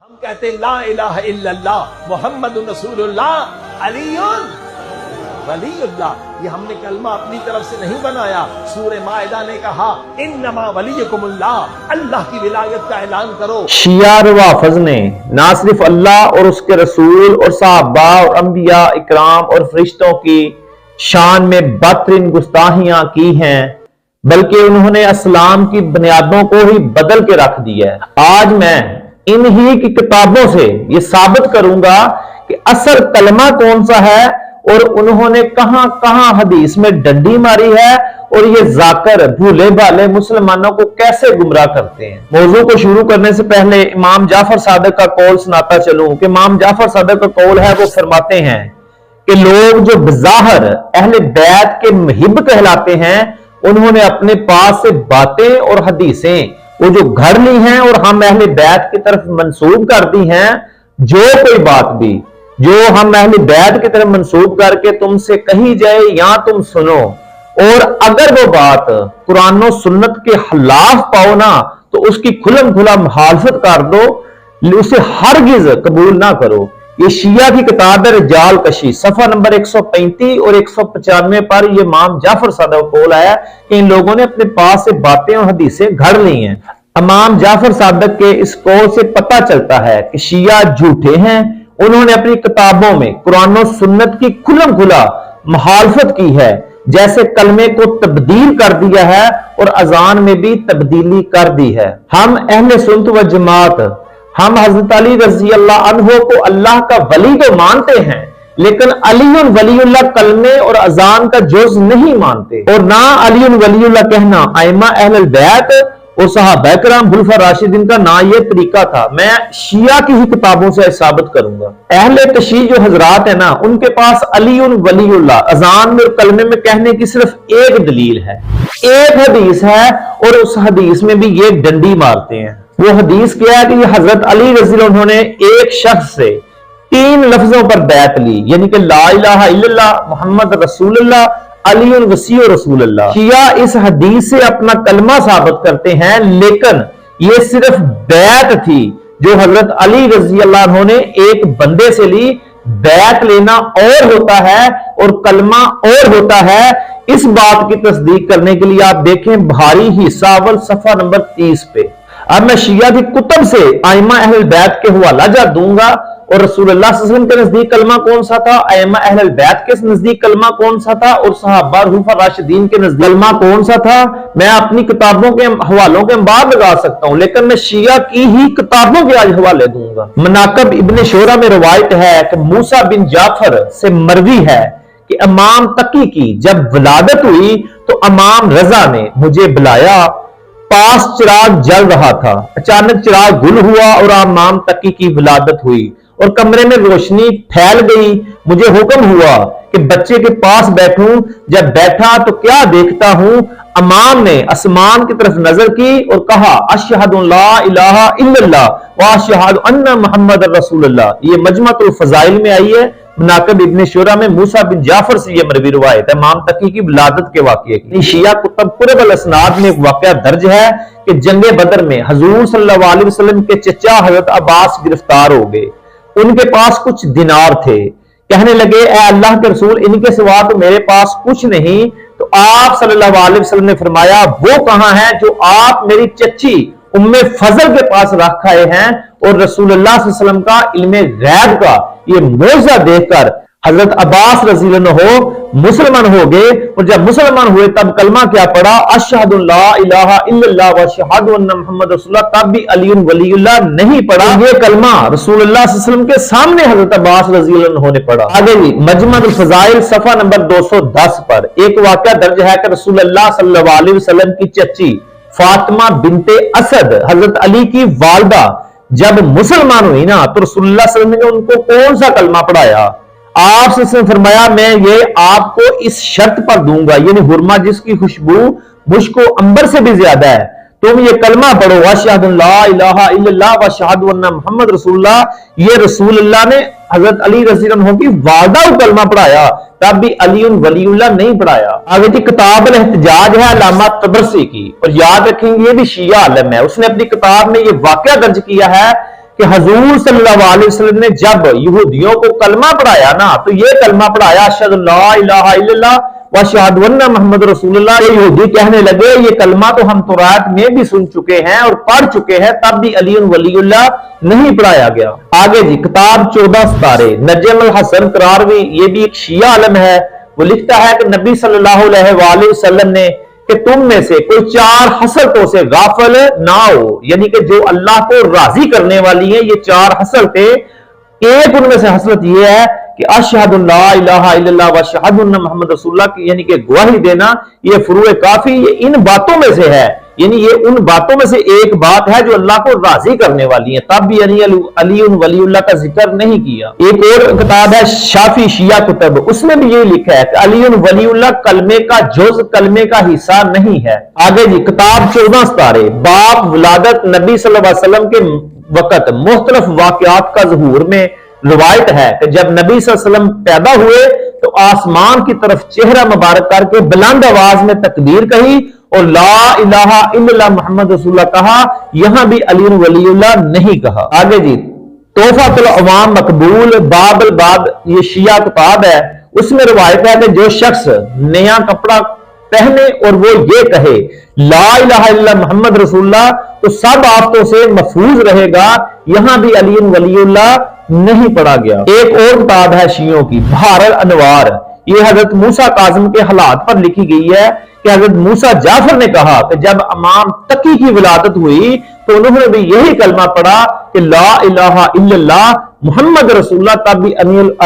ہم کہتے ہیں لا الہ الا اللہ محمد رسولullah علی ولی اللہ. یہ ہم نے کلمہ اپنی طرف سے نہیں بنایا. سورہ مائدہ نے کہا انما ولیکم اللہ، اللہ کی ولایت کا اعلان کرو. شیعہ روافض نے نہ صرف اللہ اور اس کے رسول اور صحابہ اور انبیاء اکرام اور فرشتوں کی شان میں بدترین گستاخیاں کی ہیں، بلکہ انہوں نے اسلام کی بنیادوں کو ہی بدل کے رکھ دیا ہے. آج میں انہی کی کتابوں سے یہ ثابت کروں گا کہ اصل کلمہ کون سا ہے اور انہوں نے کہاں کہاں حدیث میں ڈنڈی ماری ہے اور یہ ذاکر بھولے بھالے مسلمانوں کو کیسے گمراہ کرتے ہیں. موضوع کو شروع کرنے سے پہلے امام جعفر صادق کا قول سناتا چلوں کہ امام جعفر صادق کا قول ہے، وہ فرماتے ہیں کہ لوگ جو بظاہر اہل بیت کے محب کہلاتے ہیں انہوں نے اپنے پاس سے باتیں اور حدیثیں وہ جو گھڑ لی ہیں اور ہم اہل بیت کی طرف منسوب کر دی ہیں. جو کوئی بات بھی جو ہم اہل بیت کی طرف منسوب کر کے تم سے کہی جائے یا تم سنو، اور اگر وہ بات قرآن و سنت کے خلاف پاؤ نا تو اس کی کھلم کھلا مخالفت کر دو، اسے ہرگز قبول نہ کرو. یہ شیعہ کی کتاب ہے رجال کشی، صفحہ نمبر 135 اور 195 پر یہ امام جعفر صادق قول آیا کہ ان لوگوں نے اپنے پاس سے باتیں اور حدیثیں گھڑ لی ہیں. امام جعفر صادق کے اس قول سے پتہ چلتا ہے کہ شیعہ جھوٹے ہیں. انہوں نے اپنی کتابوں میں قرآن و سنت کی کھلم کھلا مخالفت کی ہے، جیسے کلمے کو تبدیل کر دیا ہے اور اذان میں بھی تبدیلی کر دی ہے. ہم اہل سنت و جماعت ہم حضرت علی رضی اللہ عنہ کو اللہ کا ولی تو مانتے ہیں، لیکن علی ولی اللہ کلمے اور اذان کا جز نہیں مانتے، اور نہ علی ولی اللہ کہنا ائمہ اہل البیت اور صحابہ کرام خلفاء راشدین کا نہ یہ طریقہ تھا. میں شیعہ کی ہی کتابوں سے ثابت کروں گا. اہل تشیع جو حضرات ہیں نا، ان کے پاس علی ولی اللہ اذان میں اور کلمے میں کہنے کی صرف ایک دلیل ہے، ایک حدیث ہے، اور اس حدیث میں بھی یہ ڈنڈی مارتے ہیں. وہ حدیث کیا ہے کہ یہ حضرت علی رضی اللہ عنہ نے ایک شخص سے 3 لفظوں پر بیعت لی، یعنی کہ لا الہ الا اللہ محمد رسول اللہ علی الوصی رسول اللہ. شیعہ اس حدیث سے اپنا کلمہ ثابت کرتے ہیں، لیکن یہ صرف بیعت تھی جو حضرت علی رضی اللہ عنہ نے ایک بندے سے لی. بیعت لینا اور ہوتا ہے اور کلمہ اور ہوتا ہے. اس بات کی تصدیق کرنے کے لیے آپ دیکھیں بخاری حصہ اول صفحہ نمبر 30 پہ. اب میں شیعہ کی کتب سے ائمہ اہل بیت کے حوالہ جات دوں گا، اور رسول اللہ صلی اللہ علیہ وسلم کے نزدیک کلمہ کون سا تھا، ائمہ اہل بیت کے نزدیک کلمہ کون سا تھا، اور صحابہ خلفاء راشدین کے نزدیک کلمہ کون سا تھا. میں اپنی کتابوں کے حوالوں کے بعد لگا سکتا ہوں، لیکن میں شیعہ کی ہی کتابوں کے آج حوالے دوں گا. مناقب ابن شورہ میں روایت ہے کہ موسیٰ بن جعفر سے مروی ہے کہ امام تقی کی جب ولادت ہوئی تو امام رضا نے مجھے بلایا. پاس چراغ جل رہا تھا، اچانک چراغ گل ہوا اور امام تقی کی ولادت ہوئی اور کمرے میں روشنی پھیل گئی. مجھے حکم ہوا کہ بچے کے پاس بیٹھوں. جب بیٹھا تو کیا دیکھتا ہوں، امام نے آسمان کی طرف نظر کی اور کہا اشہد ان لا الہ الا اللہ واشہد ان محمد رسول اللہ. یہ مجمع الفضائل میں آئی ہے. مناقب ابن شورہ میں موسیٰ بن جعفر سے یہ مروی روایت ہے امام تقی کی ولادت کے واقعے کی. شیعہ کتب قرب الاسناد میں ایک واقعہ درج ہے کہ جنگ بدر میں حضور صلی اللہ علیہ وسلم کے چچا حضرت عباس گرفتار ہو گئے. ان کے پاس کچھ دینار تھے. کہنے لگے اے اللہ کے رسول، ان کے سوا تو میرے پاس کچھ نہیں. تو آپ صلی اللہ علیہ وسلم نے فرمایا وہ کہاں ہے جو آپ میری چچی ام فضل کے پاس رکھ آئے ہیں. اور رسول اللہ صلی اللہ علیہ وسلم کا علم غیب کا یہ معجزہ دیکھ کر حضرت عباس رضی اللہ عنہ مسلمان ہو گئے. اور جب مسلمان ہوئے تب کلمہ کیا پڑھا، اشہد ان لا الہ الا اللہ واشہد ان محمد رسول اللہ. تب بھی علی ولی اللہ نہیں پڑھا. یہ کلمہ رسول اللہ صلی اللہ علیہ وسلم کے سامنے حضرت عباس رضی اللہ عنہ نے پڑھا. آگے بھی مجمع الفضائل صفحہ نمبر 210 پر ایک واقعہ درج ہے کہ رسول اللہ صلی اللہ علیہ وسلم کی چچی فاطمہ بنت اسد حضرت علی کی والدہ جب مسلمان ہوئی نا تو رسول اللہ صلی اللہ علیہ وسلم نے ان کو کون سا کلمہ پڑھایا. آپ سے فرمایا میں یہ آپ کو اس شرط پر دوں گا، یعنی حرمہ جس کی خوشبو مشک و عنبر سے بھی زیادہ ہے، تم یہ کلمہ پڑھو اشہد ان لا الہ الا اللہ واشہد ان محمد رسول اللہ. یہ رسول اللہ نے حضرت علی رضی اللہ عنہ کی والدہ کو کلمہ پڑھایا، تب بھی علی ولی اللہ نہیں پڑھایا. آگے کی کتاب الاحتجاج ہے علامہ طبرسی کی، اور یاد رکھیں یہ بھی شیعہ عالم ہے. اس نے اپنی کتاب میں یہ واقعہ درج کیا ہے کہ حضور صلی اللہ علیہ وسلم نے جب یہودیوں کو کلمہ پڑھایا نا، تو یہ کلمہ پڑھایا اشہد لا الہ الا اللہ واشہد ان محمد رسول اللہ، یہ یہودی کہنے لگے یہ کلمہ تو ہم تورات میں بھی سن چکے ہیں اور پڑھ چکے ہیں، تب بھی علی ولی اللہ نہیں پڑھایا گیا۔ آگے جی کتاب 14 ستارے، نجم الحسن قراروی، یہ بھی ایک شیعہ عالم ہے، وہ لکھتا ہے کہ نبی صلی اللہ علیہ وآلہ وسلم نے کہ تم میں سے کوئی 4 حسرتوں سے غافل نہ ہو، یعنی کہ جو اللہ کو راضی کرنے والی ہیں یہ 4 حسرتیں، ایک ان میں سے حسرت یہ ہے کہ اشہد لا الہ الا اللہ واشہد ان محمد رسول اللہ کی، یعنی کہ گواہی دینا، یہ فروع کافی یہ ان باتوں میں سے ہے، یعنی یہ ان باتوں میں سے ایک بات ہے جو اللہ کو راضی کرنے والی ہے، تب بھی یعنی علی ولی اللہ کا ذکر نہیں کیا۔ ایک اور کتاب ہے شافی شیعہ کتب، اس میں بھی یہ لکھا ہے کہ علی ولی اللہ کلمے کا جز، کلمے کا حصہ نہیں ہے۔ آگے جی کتاب 14 ستارے، باب ولادت نبی صلی اللہ علیہ وسلم کے وقت مختلف واقعات کا ظہور میں روایت ہے کہ جب نبی صلی اللہ علیہ وسلم پیدا ہوئے تو آسمان کی طرف چہرہ مبارک کر کے بلند آواز میں تکبیر کہی اور لا الہ الا اللہ محمد رسول اللہ کہا، یہاں بھی علی ولی اللہ نہیں کہا۔ آگے جی تحفۃ العوام مقبول باب الباب، یہ شیعہ کتاب ہے، اس میں روایت ہے کہ جو شخص نیا کپڑا پہنے اور وہ یہ کہے لا الہ الا اللہ محمد رسول اللہ تو سب آفتوں سے محفوظ رہے گا، یہاں بھی علی ولی اللہ نہیں پڑھا گیا۔ ایک اور کتاب ہے شیعوں کی بحر الانوار، یہ حضرت موسیٰ کاظم کے حالات پر لکھی گئی ہے کہ حضرت موسیٰ جعفر نے کہا کہ جب امام تقی کی ولادت ہوئی تو انہوں نے بھی یہی کلمہ پڑھا کہ لا الہ الا اللہ محمد رسول اللہ، تب بھی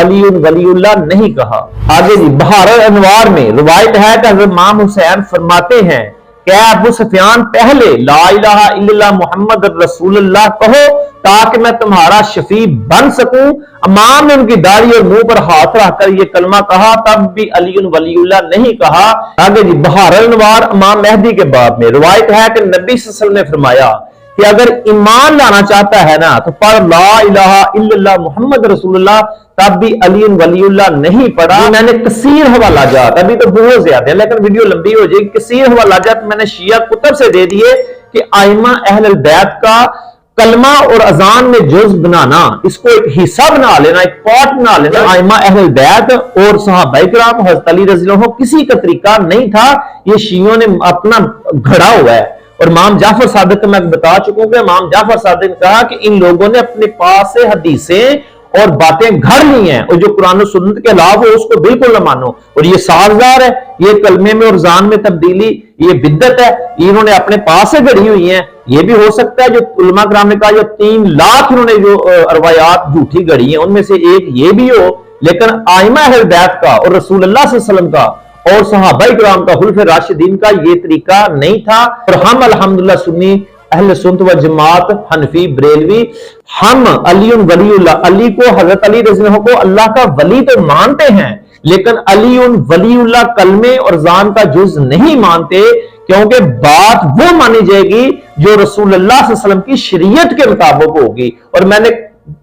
علی ولی اللہ نہیں کہا۔ آگے جی بحر الانوار میں روایت ہے کہ حضرت امام حسین فرماتے ہیں کہ اے ابو سفیان پہلے لا الہ الا اللہ محمد رسول اللہ کہو تاکہ میں تمہارا شفیع بن سکوں۔ امام نے ان کی داڑھی اور منہ پر ہاتھ رکھ کر یہ کلمہ کہا، تب بھی علی ولی اللہ نہیں کہا۔ آگے جی بحر الانوار امام مہدی کے باب میں روایت ہے کہ نبی صلی اللہ علیہ وسلم نے فرمایا کہ اگر ایمان لانا چاہتا ہے نا تو پڑھ لا الہ الا اللہ محمد رسول اللہ، تب بھی علی ولی اللہ نہیں پڑھا۔ میں نے کثیر حوالہ جات، ابھی تو بہت زیادہ ہے لیکن ویڈیو لمبی ہو جائے گی، کثیر حوالہ جات میں نے شیعہ کتب سے دے دیے کہ ائمہ اہل البیت کا کلمہ اور اذان میں جز بنانا، اس کو ایک حصہ بنا لینا، ایک پارٹ بنا لینا، ائمہ اہل البیت اور صحابہ کرام حضرت علی رضی اللہ عنہ کسی کا طریقہ نہیں تھا، یہ شیعوں نے اپنا گھڑا ہوا ہے۔ اور امام جعفر صادق کو میں بتا چکا ہوں کہ امام جعفر صادق نے کہا کہ ان لوگوں نے اپنے پاس سے حدیثیں اور باتیں گھڑ لی ہیں، اور جو قرآن و سنت کے علاوہ اس کو بالکل نہ مانو، اور یہ سازگار ہے، یہ کلمے میں اور اذان میں تبدیلی یہ بدعت ہے، انہوں نے اپنے پاس سے گھڑی ہوئی ہیں۔ یہ بھی ہو سکتا ہے جو علماء کرام نے کہا جو 3 لاکھ انہوں نے جو روایات جھوٹی گھڑی ہیں ان میں سے ایک یہ بھی ہو، لیکن ائمہ اہل بیت کا اور رسول اللہ صلی اللہ علیہ وسلم کا اور صحابہ کرام کا خلفۂ راشدین کا یہ طریقہ نہیں تھا۔ اور ہم الحمدللہ سنی اہل سنت و جماعت حنفی بریلوی، ہم علی ولی اللہ، علی کو حضرت علی رضی اللہ عنہ کو اللہ کا ولی تو مانتے ہیں، لیکن علی ولی اللہ کلمے اور اذان کا جز نہیں مانتے، کیونکہ بات وہ مانی جائے گی جو رسول اللہ صلی اللہ علیہ وسلم کی شریعت کے مطابق ہوگی۔ اور میں نے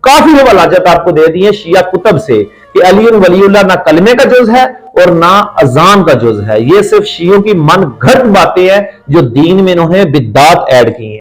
کافی حوالات آپ کو دے دیے شیعہ کتب سے کہ علی ولی اللہ نہ کلمے کا جز ہے اور نہ اذان کا جز ہے، یہ صرف شیعوں کی من گھڑت باتیں ہیں جو دین میں انہوں نے بدعات ایڈ کی ہیں۔